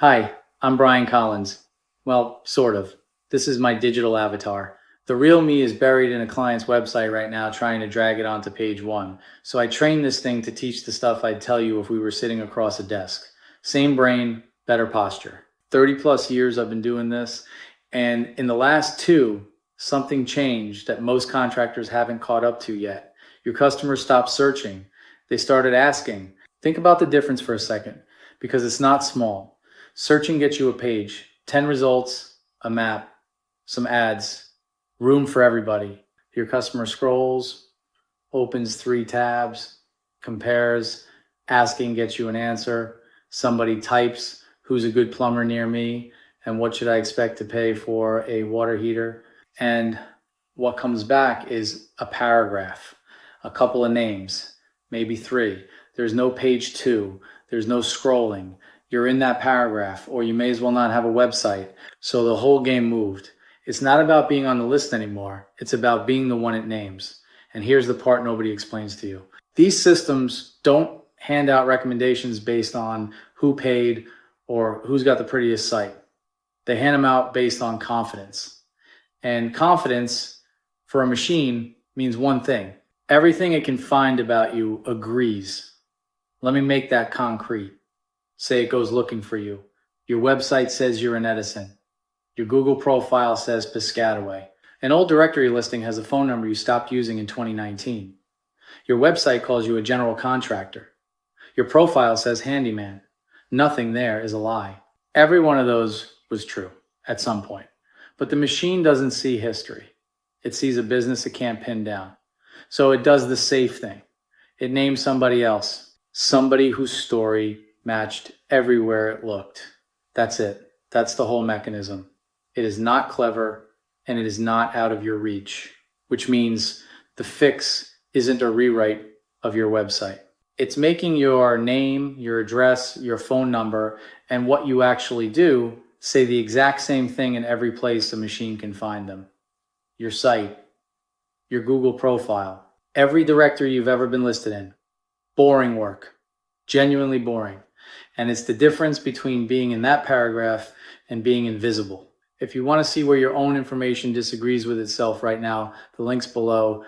Hi, I'm Brian Collins. Well, sort of. This is my digital avatar. The real me is buried in a client's website right now trying to drag it onto page one. So I trained this thing to teach the stuff I'd tell you if we were sitting across a desk. Same brain, better posture. 30 plus years I've been doing this, and in the last two, something changed that most contractors haven't caught up to yet. Your customers stopped searching. They started asking. Think about the difference for a second, because it's not small. Searching gets you a page, 10 results, a map, some ads, room for everybody. Your customer scrolls, opens 3 tabs, compares, asking gets you an answer. Somebody types, who's a good plumber near me, and what should I expect to pay for a water heater? And what comes back is a paragraph, a couple of names, maybe 3. There's no page 2. There's no scrolling. You're in that paragraph, or you may as well not have a website. So the whole game moved. It's not about being on the list anymore. It's about being the one it names. And here's the part nobody explains to you. These systems don't hand out recommendations based on who paid or who's got the prettiest site. They hand them out based on confidence. And confidence for a machine means one thing. Everything it can find about you agrees. Let me make that concrete. Say it goes looking for you. Your website says you're in Edison. Your Google profile says Piscataway. An old directory listing has a phone number you stopped using in 2019. Your website calls you a general contractor. Your profile says handyman. Nothing there is a lie. Every one of those was true at some point. But the machine doesn't see history. It sees a business it can't pin down. So it does the safe thing. It names somebody else. Somebody whose story matched everywhere it looked. That's it. That's the whole mechanism. It is not clever, and it is not out of your reach, which means the fix isn't a rewrite of your website. It's making your name, your address, your phone number, and what you actually do say the exact same thing in every place a machine can find them. Your site, your Google profile, every directory you've ever been listed in. Boring work. Genuinely boring. And it's the difference between being in that paragraph and being invisible. If you want to see where your own information disagrees with itself right now, the link's below.